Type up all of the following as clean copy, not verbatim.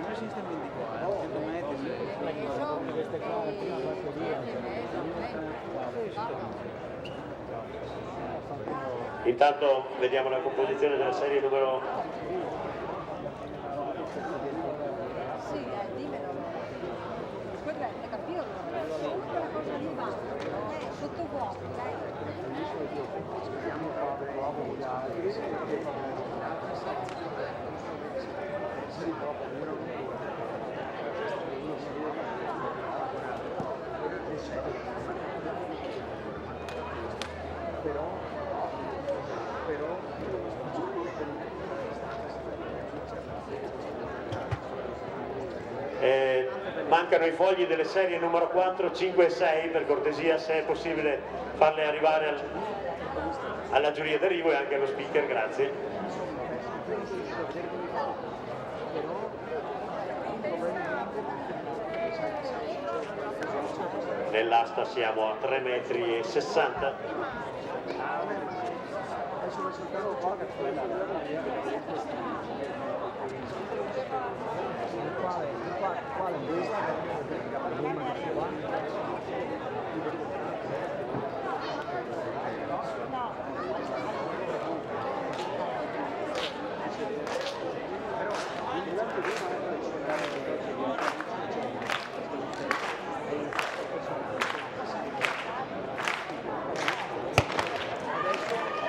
non esiste quindi qua, 100 metri. Queste qua, la prima Intanto vediamo la composizione della serie numero... Sì, dimmelo. Quella è capito? Quella cosa lì va. Sotto vuoto, Mancano i fogli delle serie numero 4, 5 e 6, per cortesia, se è possibile farle arrivare alla giuria d'arrivo e anche allo speaker, grazie. Nell'asta siamo a 3,60 metri.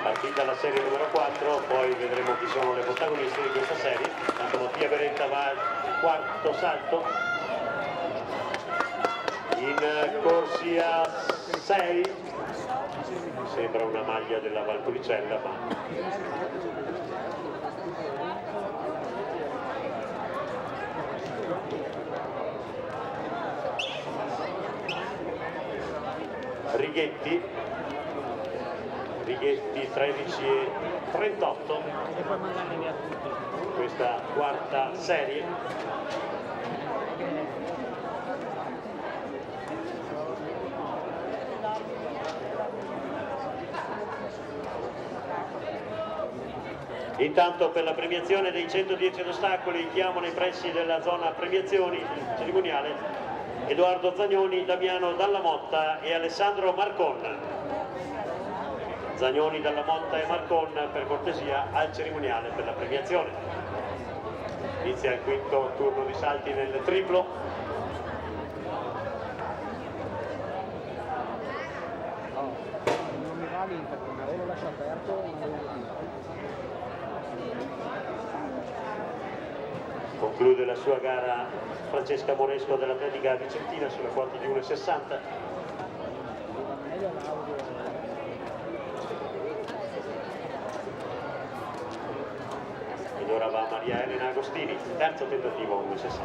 Partita la serie numero 4, poi vedremo chi sono le protagoniste di questa serie. Tanto Mattia Beretta va al quarto salto, in corsia 6, sembra una maglia della Valpolicella, ma Righetti 13 e 38, questa quarta serie. Intanto per la premiazione dei 110 ostacoli chiamo nei pressi della zona premiazioni cerimoniale Edoardo Zagnoni, Damiano Dalla Motta e Alessandro Marcon. Zagnoni, Dalla Motta e Marcon per cortesia al cerimoniale per la premiazione. Inizia il quinto turno di salti nel triplo. Non mi va l'Inter, non lo lascio aperto, non lo Conclude la sua gara Francesca Moresco dell'Atletica Vicentina sulla quota di 1,60. Ed ora va Maria Elena Agostini, terzo tentativo 1,60.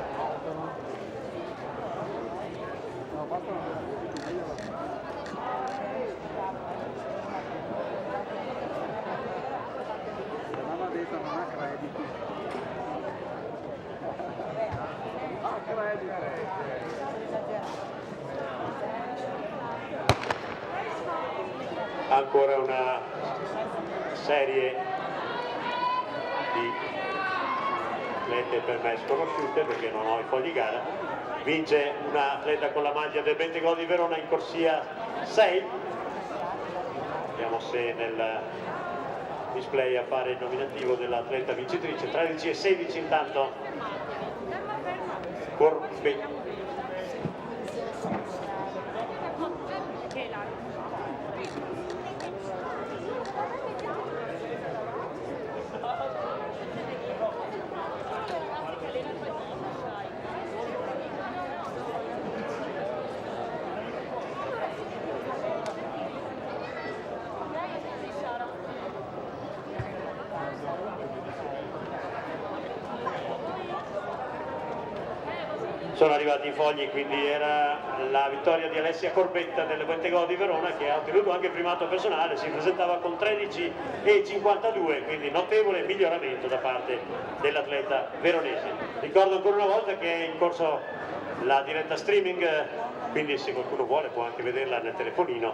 La mamma ha detto non ha crediti. Ancora una serie di atlete per me sconosciute perché non ho i fogli gara. Vince una atleta con la maglia del Bentegò di Verona in corsia 6. Vediamo se nel display appare il nominativo dell'atleta vincitrice. 13 e 16 intanto Corbetti. Sono arrivati i fogli, quindi era la vittoria di Alessia Corbetta del Bentegò di Verona, che ha ottenuto anche il primato personale, si presentava con 13 e 52, quindi notevole miglioramento da parte dell'atleta veronese. Ricordo ancora una volta che è in corso la diretta streaming, quindi se qualcuno vuole può anche vederla nel telefonino,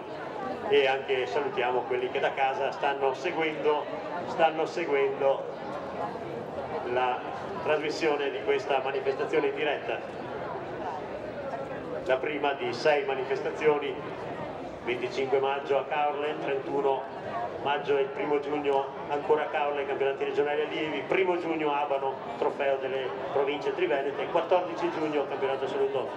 e anche salutiamo quelli che da casa stanno seguendo la trasmissione di questa manifestazione in diretta, la prima di 6 manifestazioni, 25 maggio a Caorle, 31 maggio e il 1 giugno ancora a Caorle, campionati regionali allievi, 1 giugno Abano, trofeo delle province trivenete, 14 giugno campionato assoluto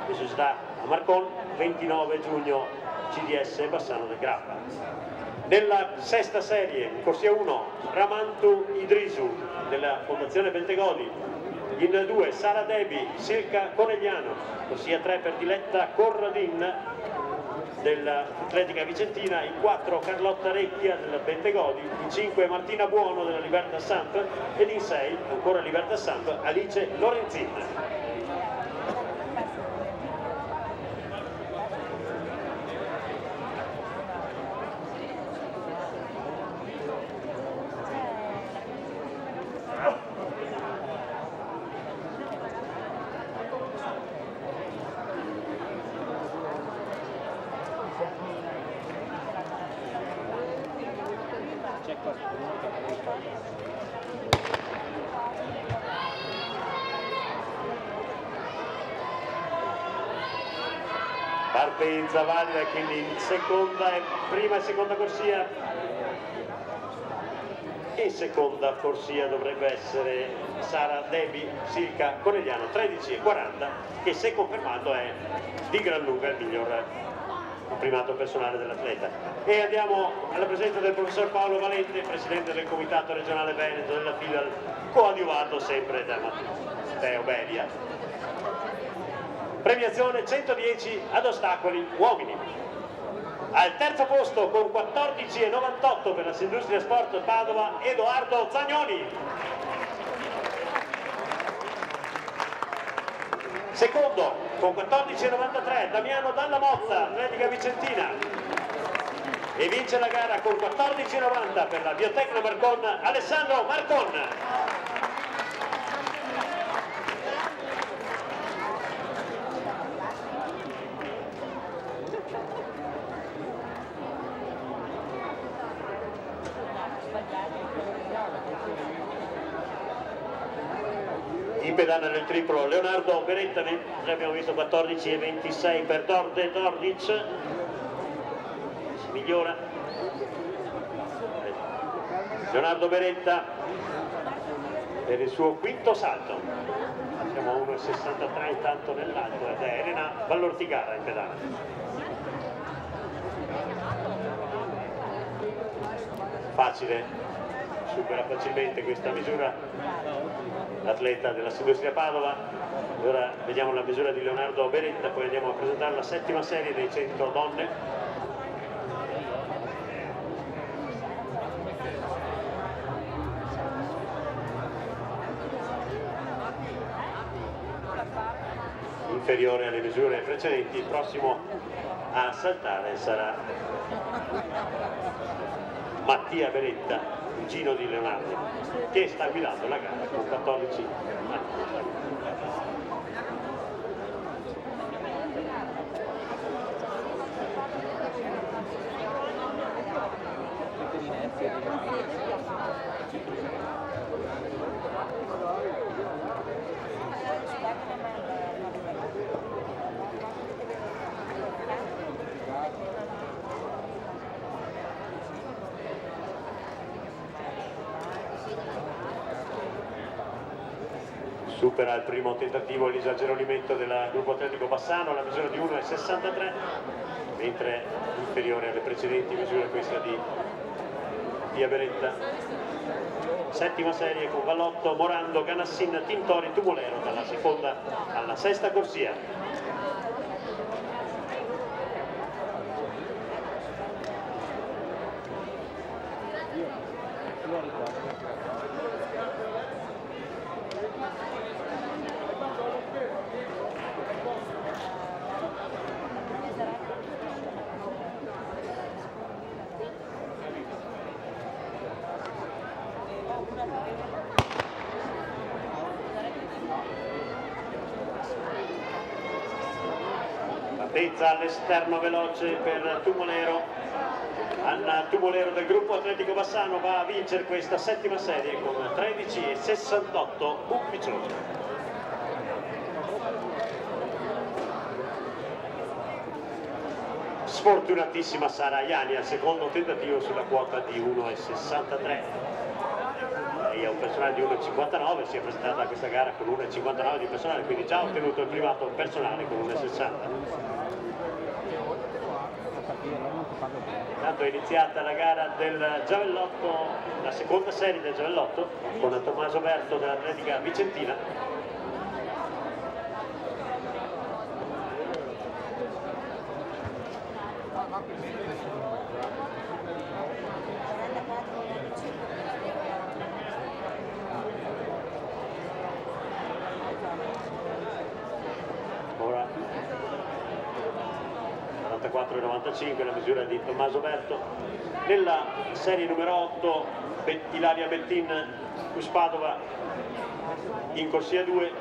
di società a Marcon, 29 giugno CDS Bassano del Grappa. Nella sesta serie, corsia 1, Ramantu Idrisu della Fondazione Bentegodi, in 2 Sara Debi, Silca Conegliano, corsia 3 per Diletta Corradin dell'Atletica Vicentina, in 4 Carlotta Recchia del Bentegodi, in 5 Martina Buono della Libertas Samp ed in 6, ancora Libertas Samp, Alice Lorenzin. Partenza valida, quindi in prima e seconda corsia. In seconda corsia dovrebbe essere Sara Debi, Silca Conegliano, 13,40, che se confermato è di gran lunga il miglior primato personale dell'atleta. E andiamo alla presenza del professor Paolo Valente, presidente del Comitato Regionale Veneto della FIDAL, coadiuvato sempre da Matteo Belia. Premiazione 110 ad ostacoli uomini. Al terzo posto con 14,98 per la Sindustria Sport Padova, Edoardo Zagnoni. Secondo con 14,93 Damiano Dalla Mozza, Atletica Vicentina. E vince la gara con 14,90 per la Biotecno Marcon, Alessandro Marcon. In pedana nel triplo Leonardo Beretta, abbiamo visto 14,26 per Dordic, si migliora. Leonardo Beretta per il suo quinto salto, siamo a 1,63 intanto nell'alto, ed è Elena Vallortigara in pedana. Facile, supera facilmente questa misura l'atleta della Sindustria Padova. Ora vediamo la misura di Leonardo Beretta, poi andiamo a presentare la settima serie dei 100 donne. Inferiore alle misure precedenti, il prossimo a saltare sarà Mattia Beretta, cugino di Leonardo, che sta guidando la gara con 14 anni. Supera il primo tentativo Elisa Geronimento del gruppo atletico Bassano, la misura di 1,63, mentre inferiore alle precedenti misure questa di Pia Beretta. Settima serie con Vallotto, Morando, Ganassin, Tintori, Tumolero dalla seconda alla sesta corsia. partenza all'esterno veloce per Tumolero. Anna Tumolero del gruppo Atletico Bassano va a vincere questa settima serie con 13,68 ufficiosi. Sfortunatissima Sara Iani al secondo tentativo sulla quota di 1,63. Lei ha un personale di 1,59, si è presentata a questa gara con 1,59 di personale, quindi già ha ottenuto il primato personale con 1,60. Intanto è iniziata la gara del giavellotto, la seconda serie del giavellotto, con Tommaso Berto dell'Atletica Vicentina. Ora 44,95 la misura di Tommaso Berto. Nella serie numero 8 Ilaria Bettin Cuspadova in corsia 2,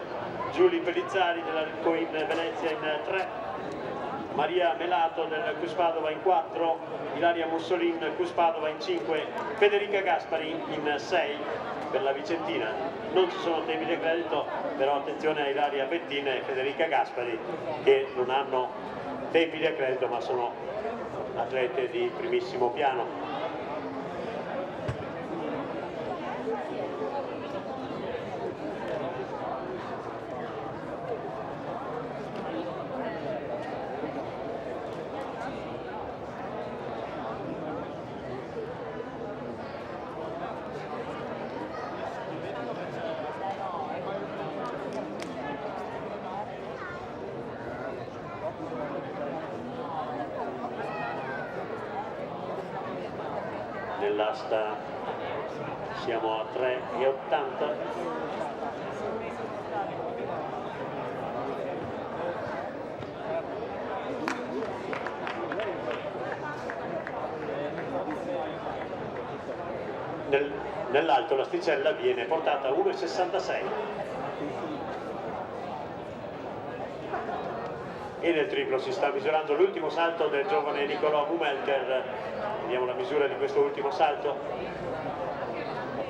Giulia Pellizzari della Coin Venezia in 3, Maria Melato del Cuspadova in 4, Ilaria Mussolin Cuspadova in 5, Federica Gaspari in 6 per la Vicentina. Non ci sono temi di accredito, però attenzione a Ilaria Bettin e Federica Gaspari che non hanno tempi di accredito ma sono atlete di primissimo piano. Nell'asta siamo a 3,80. Nell'alto l'asticella viene portata a 1,66. E nel triplo si sta misurando l'ultimo salto del giovane Nicolò Bumelker. Vediamo la misura di questo ultimo salto.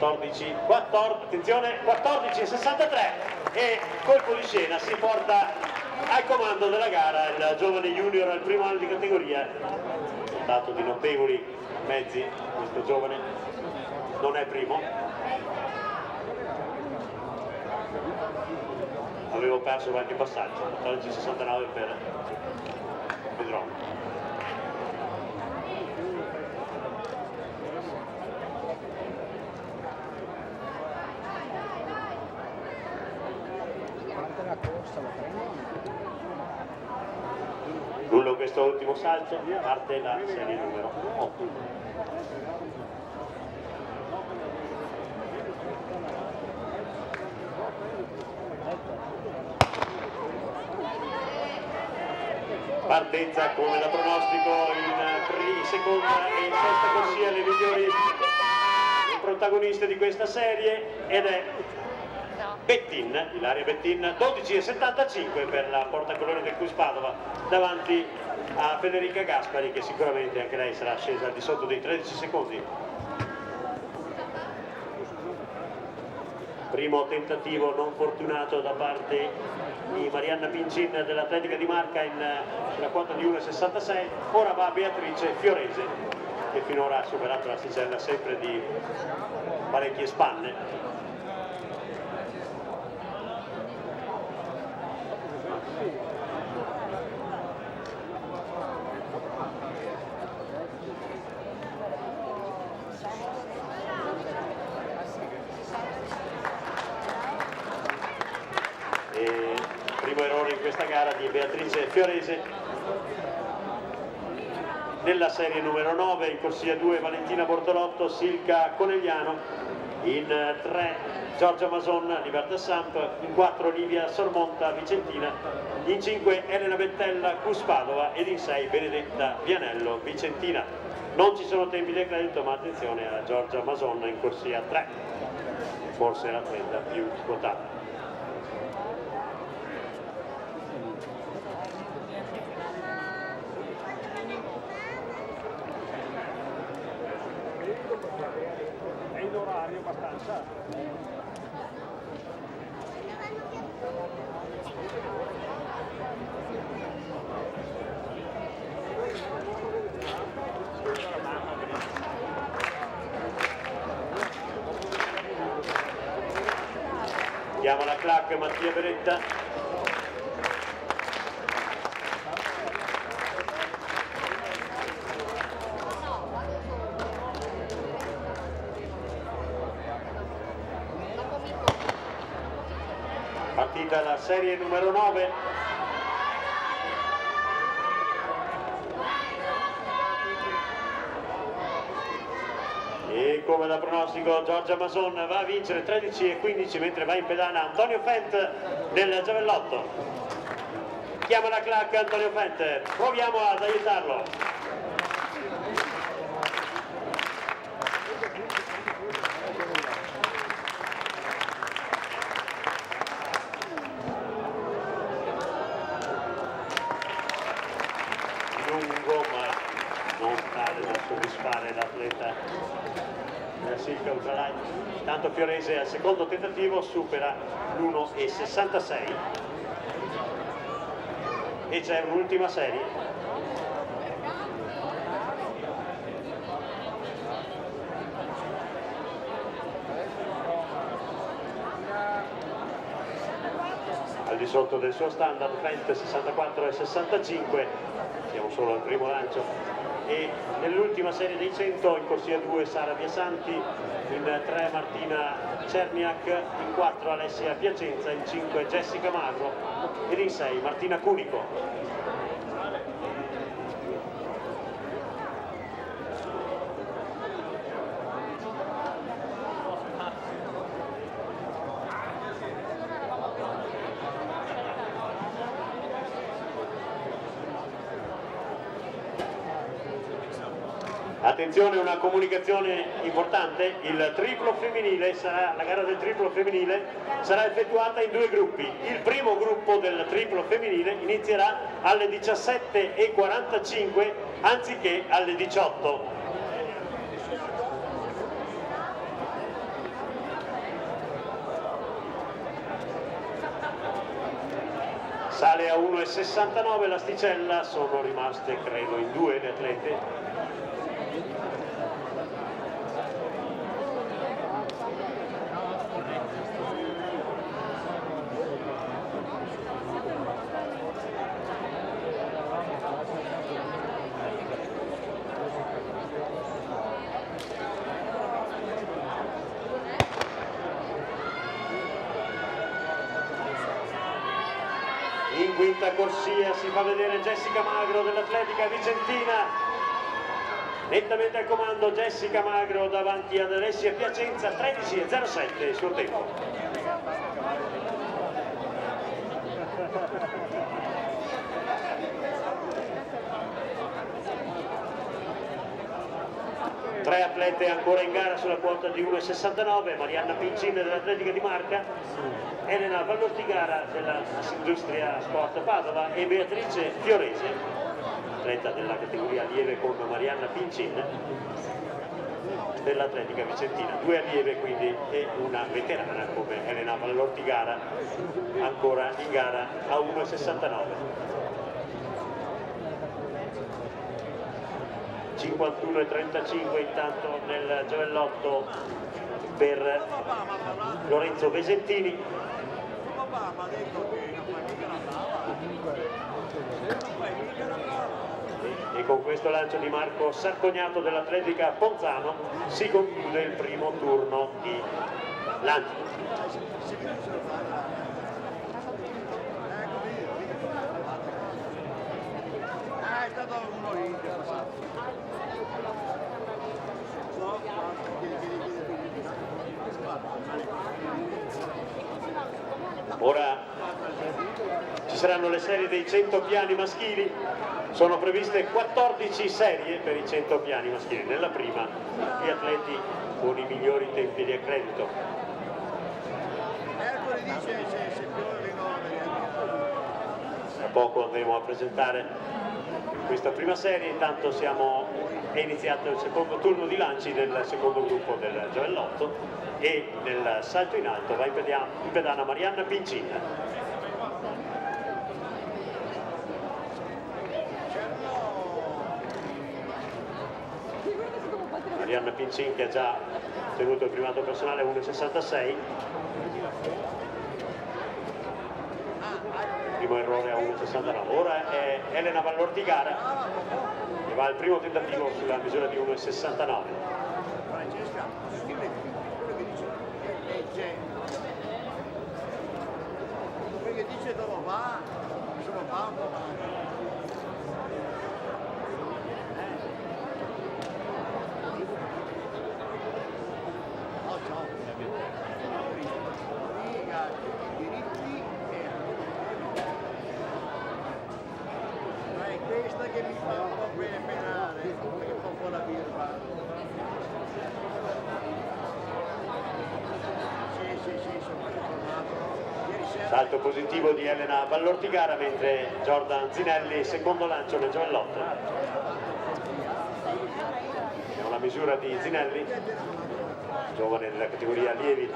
14,63 e colpo di scena si porta al comando della gara il giovane junior al primo anno di categoria, dotato di notevoli mezzi. Questo giovane non è primo, avevo perso qualche passaggio. 14,69 per Pedrone. Lungo questo ultimo salto parte la serie numero 8. Partenza come da pronostico in seconda e in sesta corsia le migliori protagoniste di questa serie, ed è Bettin, Ilaria Bettin, 12,75 per la portacolori del Cuspadova davanti a Federica Gaspari, che sicuramente anche lei sarà scesa al di sotto dei 13 secondi. Primo tentativo non fortunato da parte di Marianna Pincin dell'Atletica di Marca sulla quota di 1,66. Ora va Beatrice Fiorese, che finora ha superato l'asticella sempre di parecchie spanne. Primo errore in questa gara di Beatrice Fiorese. Nella serie numero 9 in corsia 2 Valentina Bortolotto, Silca Conegliano, in 3 Giorgia Mason, Libertà Samp, in 4 Livia Sormonta, Vicentina, in 5 Elena Bettella, Cuspadova, ed in 6 Benedetta Vianello, Vicentina. Non ci sono tempi di accredito, ma attenzione a Giorgia Mason in corsia 3, forse l'atleta più quotata. È in orario abbastanza. Chiama la clac Mattia Beretta. Partita la serie numero 9. E come da pronostico Giorgia Mason va a vincere 13-15, mentre va in pedana Antonio Fent del giavellotto. Chiama la clac Antonio Fent, proviamo ad aiutarlo. Lungo ma non tale da soddisfare l'atleta della Silvia Ultralight. Tanto Fiorese al secondo tentativo supera l'1,66 e c'è un'ultima serie. Al di sotto del suo standard, Fent 64,65, siamo solo al primo lancio, e nell'ultima serie dei 100 in corsia 2 Sara Biasanti, in 3 Martina Cerniak, in 4 Alessia Piacenza, in 5 Jessica Magro ed in 6 Martina Cunico. Attenzione, una comunicazione importante: il triplo femminile la gara del triplo femminile sarà effettuata in 2 gruppi. Il primo gruppo del triplo femminile inizierà alle 17:45 anziché alle 18. Sale a 1,69 l'asticella, sono rimaste credo in 2 le atlete. In quinta corsia si fa vedere Jessica Magro dell'Atletica Vicentina, nettamente al comando Jessica Magro davanti ad Alessia Piacenza, 13,07 il suo tempo. Tre atlete ancora in gara sulla quota di 1,69, Marianna Pincin dell'Atletica di Marca, Elena Vallortigara della Industria Sport Padova e Beatrice Fiorese, atleta della categoria allieve con Marianna Pincin dell'Atletica Vicentina, 2 allieve quindi e una veterana come Elena Vallortigara, ancora in gara a 1,69. 51,35 intanto nel giavellotto per Lorenzo Vesentini. E con questo lancio di Marco Sarcognato dell'Atletica Ponzano si conclude il primo turno di lancio. È stato uno Ora ci saranno le serie dei 100 piani maschili, sono previste 14 serie per i 100 piani maschili, nella prima gli atleti con i migliori tempi di accredito. Tra poco andremo a presentare questa prima serie. Intanto è iniziato il secondo turno di lanci del secondo gruppo del giovellotto e nel salto in alto va in pedana Marianna Pincin. Marianna Pincin che ha già ottenuto il primato personale 1,66. Primo errore a 1,69. Ora è Elena Vallortigara che va al primo tentativo sulla misura di 1,69. Perché dice dove va, sono va un po'. Questa che mi fa un po' penare, perché fa un po' la birba. Sì, sono tornato. Salto positivo di Elena Vallortigara, mentre Jordan Zinelli secondo lancio nel giovellotto. Abbiamo la misura di Zinelli, giovane della categoria allievi.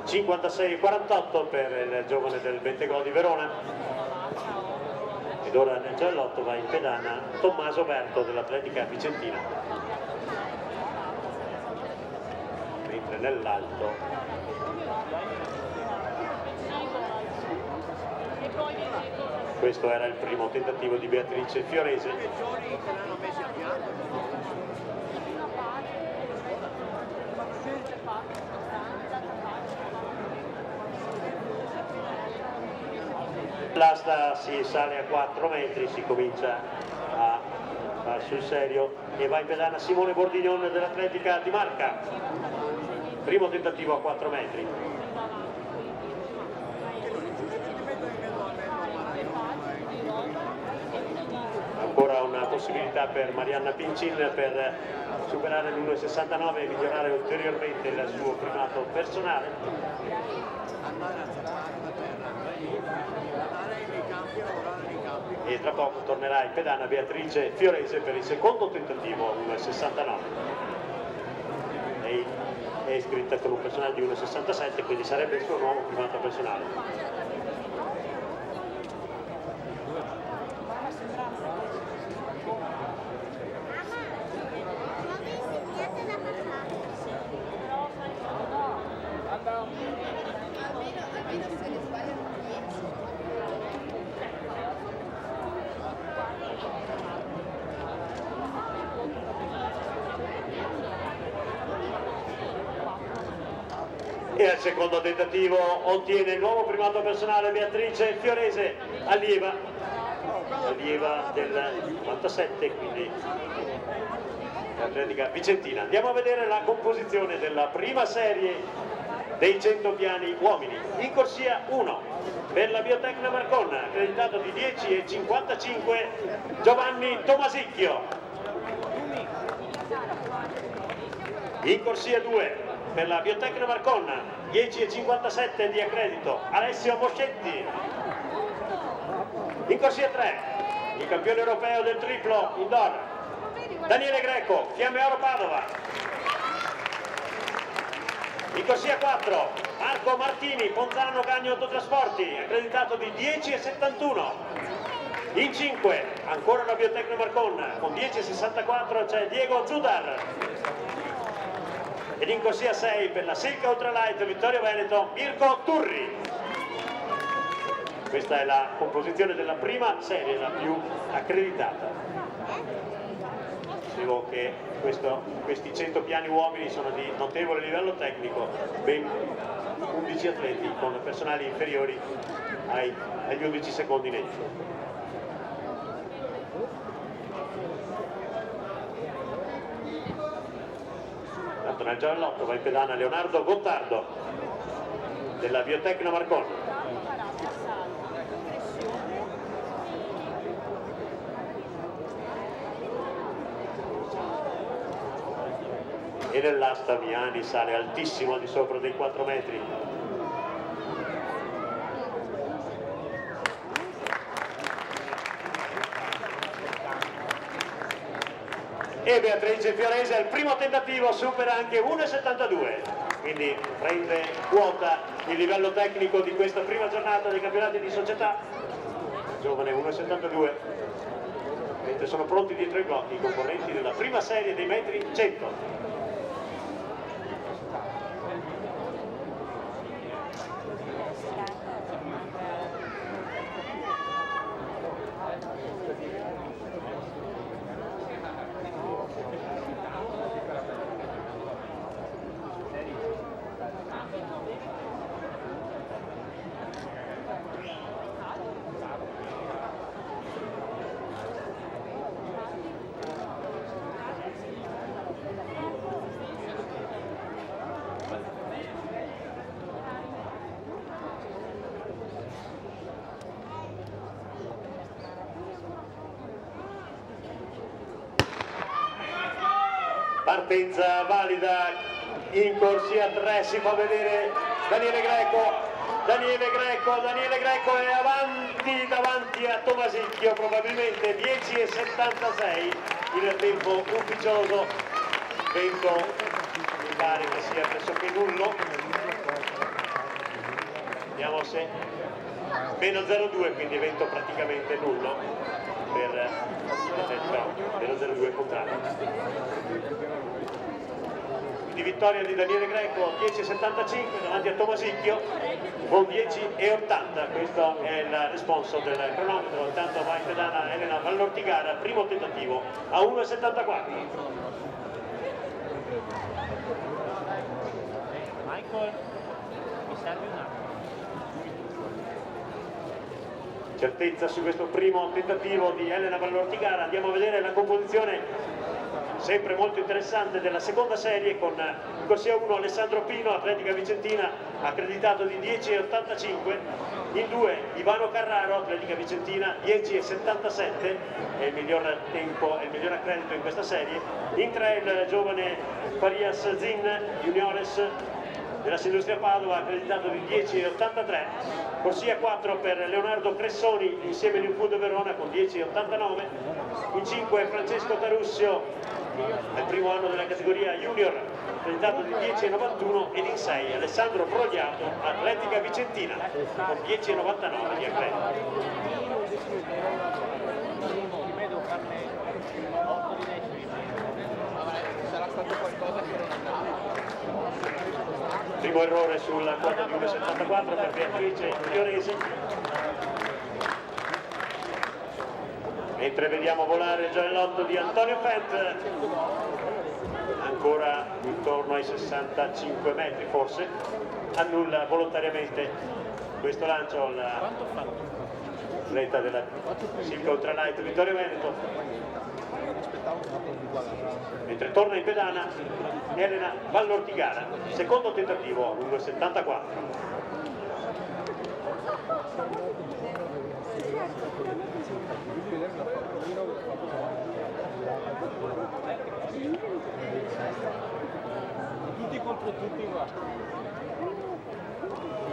56,48 per il giovane del Bentegò di Verona. Ed ora nel giovellotto va in pedana Tommaso Berto dell'Atletica Vicentina. Mentre nell'alto questo era il primo tentativo di Beatrice Fiorese. L'asta si sale a 4 metri, si comincia a far sul serio e va in pedana Simone Bordignon dell'Atletica di Marca. Primo tentativo a 4 metri. Ancora una possibilità per Marianna Pincin per superare l'1,69 e migliorare ulteriormente il suo primato personale. E tra poco tornerà in pedana Beatrice Fiorese per il secondo tentativo 1,69. Lei è iscritta con un personale di 1,67, quindi sarebbe il suo nuovo primato personale. E al secondo tentativo ottiene il nuovo primato personale Beatrice Fiorese, allieva del 97, quindi l'Atletica Vicentina. Andiamo a vedere la composizione della prima serie dei 100 piani uomini. In corsia 1 per la Biotecna Marconna, accreditato di 10,55 Giovanni Tomasicchio. In corsia 2 per la Biotecna Marconna, 10,57 di accredito Alessio Moscetti. In corsia 3 il campione europeo del triplo indoor Daniele Greco, Fiamme Oro Padova. In corsia 4 Marco Martini, Ponzano Cagno Autotrasporti, accreditato di 10,71. In 5 ancora la Biotecna Marconna, con 10,64 c'è Diego Zudar. Ed in corsia 6 per la Silca Ultralight Vittorio Veneto, Mirko Turri. Questa è la composizione della prima serie, la più accreditata. Dicevo che questi 100 piani uomini sono di notevole livello tecnico, ben 11 atleti con personali inferiori agli 11 secondi netti. Nel giovellotto va in pedana Leonardo Gottardo della Biotecna Marconna. E nell'asta Miani sale altissimo al di sopra dei 4 metri. e Beatrice Fiorese al primo tentativo supera anche 1,72, quindi prende quota il livello tecnico di questa prima giornata dei campionati di società, giovane 1,72, mentre sono pronti dietro i blocchi i concorrenti della prima serie dei metri 100. Partenza valida, in corsia 3 si fa vedere Daniele Greco è avanti davanti a Tomasicchio, probabilmente 10,76 il tempo ufficioso, vento mi pare che sia pressoché nullo, vediamo se meno 0,2, quindi vento praticamente nullo per meno 0,2 contrario. Di vittoria di Daniele Greco 10,75 davanti a Tomasicchio con 10,80, questo è il responso del cronometro. Intanto va in pedana Elena Vallortigara, primo tentativo a 1,74. Michael, mi serve un attimo. Certezza su questo primo tentativo di Elena Vallortigara. Andiamo a vedere la composizione sempre molto interessante della seconda serie, con in corsia 1 Alessandro Pino, Atletica Vicentina, accreditato di 10,85, in 2 Ivano Carraro, Atletica Vicentina, 10,77, è il miglior tempo, è il miglior accredito in questa serie, in 3 il giovane Farias Zin, juniores della Sindustria Padova, accreditato di 10,83, corsia 4 per Leonardo Cressoni insieme di Food Verona con 10,89, in 5 Francesco Tarussio nel primo anno della categoria junior, accreditato di 10,91, ed in 6 Alessandro Brogliato, Atletica Vicentina con 10,99 di accredito. Primo errore sulla quota di 1,74 per Beatrice Fiorese, mentre vediamo volare il giavellotto di Antonio Fett, ancora intorno ai 65 metri forse, annulla volontariamente questo lancio l'atleta della Silca Ultralight Vittorio Veneto, mentre torna in pedana Elena Vallortigara, secondo tentativo 1,74. Tutti contro tutti,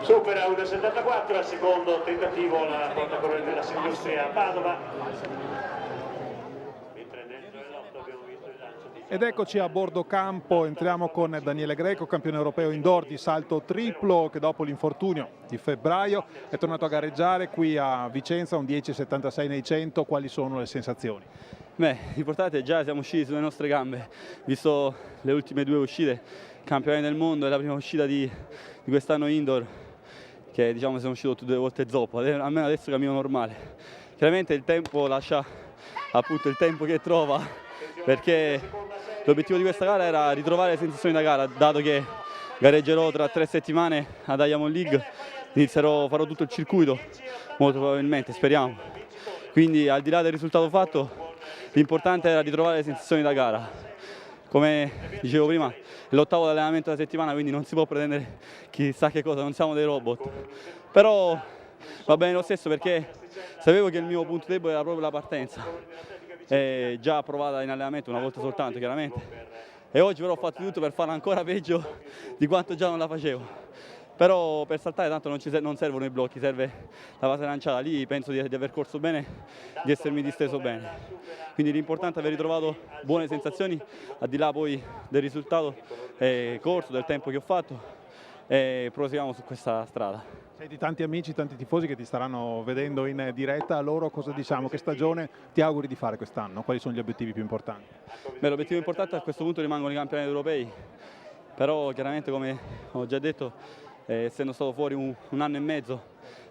Supera 1,74 al secondo tentativo la portacorrente della Sindustria Padova. Mentre nel giavellotto abbiamo visto il lancio di... Ed eccoci a bordo campo, entriamo con Daniele Greco, campione europeo indoor di salto triplo, che dopo l'infortunio di febbraio è tornato a gareggiare qui a Vicenza, un 10,76 nei 100. Quali sono le sensazioni? Beh, l'importante è già siamo usciti sulle nostre gambe, visto le ultime 2 uscite, campioni del mondo, è la prima uscita di quest'anno indoor, che diciamo siamo usciti 2 volte zoppo, almeno adesso cammino normale. Chiaramente il tempo lascia appunto il tempo che trova, perché l'obiettivo di questa gara era ritrovare le sensazioni da gara, dato che gareggerò tra 3 settimane a Diamond League, farò tutto il circuito, molto probabilmente, speriamo. Quindi al di là del risultato fatto, l'importante era ritrovare le sensazioni da gara. Come dicevo prima, è l'8º allenamento della settimana, quindi non si può pretendere chissà che cosa, non siamo dei robot. Però va bene lo stesso, perché sapevo che il mio punto debole era proprio la partenza. È già provata in allenamento una volta soltanto, chiaramente. E oggi però ho fatto tutto per farla ancora peggio di quanto già non la facevo. però per saltare tanto non servono i blocchi, serve la base lanciata. Lì penso di aver corso bene, di essermi disteso bene. Quindi l'importante è aver ritrovato buone sensazioni, al di là poi del risultato corso, del tempo che ho fatto, e proseguiamo su questa strada. Sei di tanti amici, tanti tifosi che ti staranno vedendo in diretta, a loro cosa diciamo? Che stagione ti auguri di fare quest'anno? Quali sono gli obiettivi più importanti? Beh, l'obiettivo importante a questo punto rimangono i campionati europei, però chiaramente, come ho già detto, essendo stato fuori un anno e mezzo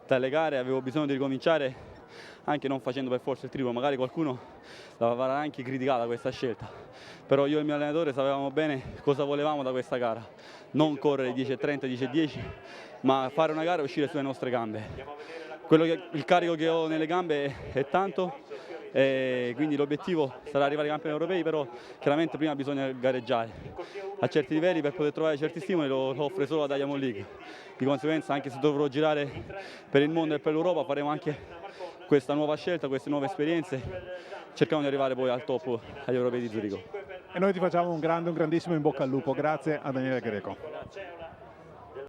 dalle gare, avevo bisogno di ricominciare, anche non facendo per forza il triplo. Magari qualcuno l'avrà anche criticata questa scelta, però io e il mio allenatore sapevamo bene cosa volevamo da questa gara: non correre 10:30, 10:10, ma fare una gara e uscire sulle nostre gambe. Il carico che ho nelle gambe è tanto, quindi l'obiettivo sarà arrivare ai campioni europei, però chiaramente prima bisogna gareggiare a certi livelli. Per poter trovare certi stimoli lo offre solo la Diamond League. Di conseguenza, anche se dovrò girare per il mondo e per l'Europa, faremo anche questa nuova scelta, queste nuove esperienze, cercando di arrivare poi al top agli europei di Zurigo. E noi ti facciamo un grandissimo in bocca al lupo. Grazie a Daniele Greco.